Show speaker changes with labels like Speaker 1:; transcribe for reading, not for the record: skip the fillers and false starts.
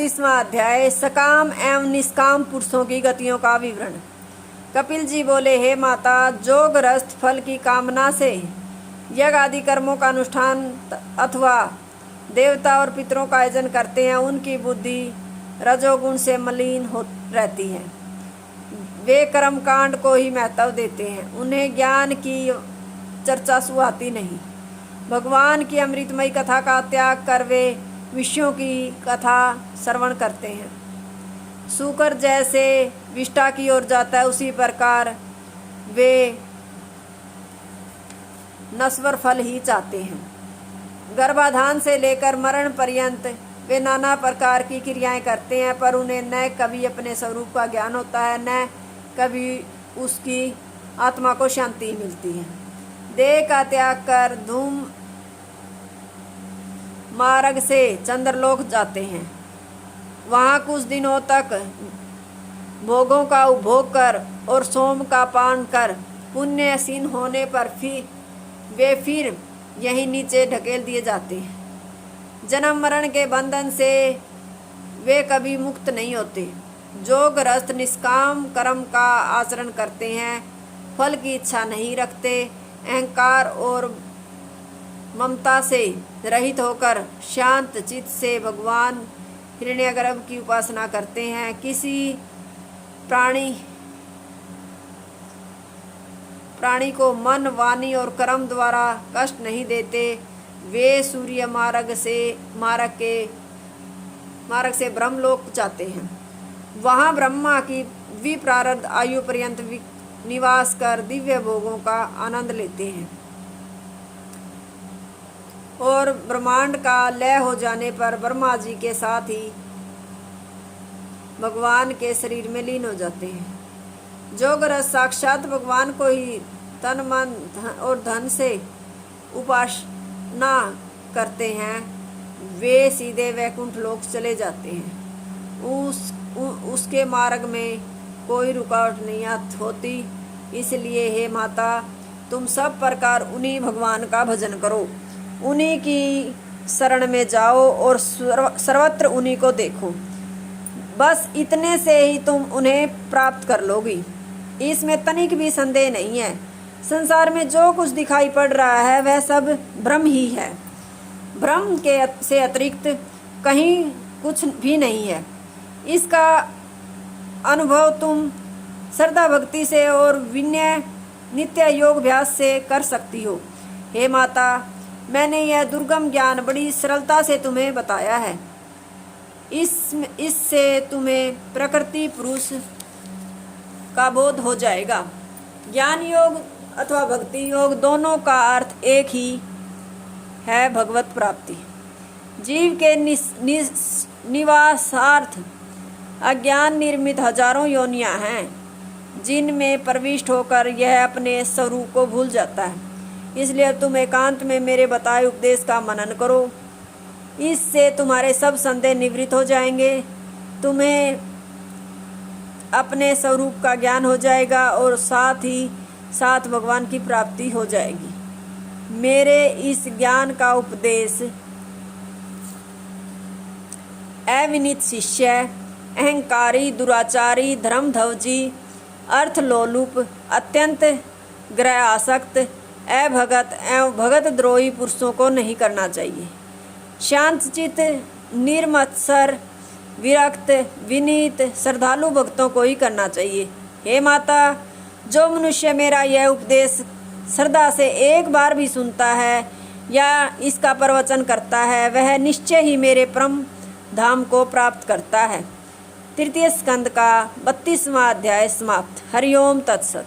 Speaker 1: 32वां अध्याय सकाम एवं निष्काम पुरुषों की गतियों का विवरण। कपिल जी बोले, हे माता, जो गृहस्थ फल की कामना से यज्ञ आदि कर्मों का अनुष्ठान अथवा देवता और पितरों का आयोजन करते हैं, उनकी बुद्धि रजोगुण से मलिन हो रहती है। वे कर्म कांड को ही महत्व देते हैं, उन्हें ज्ञान की चर्चा सुहाती नहीं। भगवान की अमृतमयी कथा का त्याग कर वे विषयों की कथा श्रवण करते हैं। सूकर जैसे विष्ठा की ओर जाता है, उसी प्रकार वे नश्वर फल ही चाहते हैं। गर्भाधान से लेकर मरण पर्यंत वे नाना प्रकार की क्रियाएं करते हैं, पर उन्हें न कभी अपने स्वरूप का ज्ञान होता है, न कभी उसकी आत्मा को शांति मिलती है। देह का त्याग कर धूम मार्ग से चंद्रलोक जाते हैं। वहाँ कुछ दिनों तक भोगों का उपभोग कर और सोम का पान कर पुण्यसीन होने पर फिर यहीं नीचे ढकेल दिए जाते हैं। जन्म मरण के बंधन से वे कभी मुक्त नहीं होते। जो गृहस्थ निष्काम कर्म का आचरण करते हैं, फल की इच्छा नहीं रखते, अहंकार और ममता से रहित होकर शांत चित्त से भगवान हिरण्यगर्भ की उपासना करते हैं, किसी प्राणी को मन, वाणी और कर्म द्वारा कष्ट नहीं देते, वे सूर्य मार्ग से ब्रह्मलोक जाते हैं। वहाँ ब्रह्मा की विप्रारब्ध आयु पर्यंत निवास कर दिव्य भोगों का आनंद लेते हैं और ब्रह्मांड का लय हो जाने पर ब्रह्मा जी के साथ ही भगवान के शरीर में लीन हो जाते हैं। जो गृहस्थ साक्षात भगवान को ही तन मन और धन से उपासना करते हैं, वे सीधे वैकुंठ लोक चले जाते हैं। उसके मार्ग में कोई रुकावट नहीं होती। इसलिए हे माता, तुम सब प्रकार उन्हीं भगवान का भजन करो, उन्हीं की शरण में जाओ और सर्वत्र उन्हीं को देखो। बस इतने से ही तुम उन्हें प्राप्त कर लोगी, इसमें तनिक भी संदेह नहीं है। संसार में जो कुछ दिखाई पड़ रहा है वह सब ब्रह्म ही है। ब्रह्म के से अतिरिक्त कहीं कुछ भी नहीं है। इसका अनुभव तुम श्रद्धा भक्ति से और विनय नित्य योग अभ्यास से कर सकती हो। हे माता, मैंने यह दुर्गम ज्ञान बड़ी सरलता से तुम्हें बताया है। इससे तुम्हें प्रकृति पुरुष का बोध हो जाएगा। ज्ञान योग अथवा भक्ति योग दोनों का अर्थ एक ही है, भगवत प्राप्ति। जीव के निवासार्थ अज्ञान निर्मित हजारों योनियां हैं, जिनमें प्रविष्ट होकर यह अपने स्वरूप को भूल जाता है। इसलिए तुम एकांत में मेरे बताए उपदेश का मनन करो, इससे तुम्हारे सब संदेह निवृत्त हो जाएंगे। तुम्हें अपने स्वरूप का ज्ञान हो जाएगा और साथ ही साथ भगवान की प्राप्ति हो जाएगी। मेरे इस ज्ञान का उपदेश अविनीत शिष्य, अहंकारी, दुराचारी, धर्मध्वजी, अर्थलोलुप, अत्यंत ग्रह आसक्त, अभगत एवं भगत द्रोही पुरुषों को नहीं करना चाहिए। शांत चित्त, निर्मत्सर, विरक्त, विनीत, श्रद्धालु भक्तों को ही करना चाहिए। हे माता, जो मनुष्य मेरा यह उपदेश श्रद्धा से एक बार भी सुनता है या इसका प्रवचन करता है, वह निश्चय ही मेरे परम धाम को प्राप्त करता है। तृतीय स्कंद का 32वां अध्याय समाप्त। हरिओम तत्सत।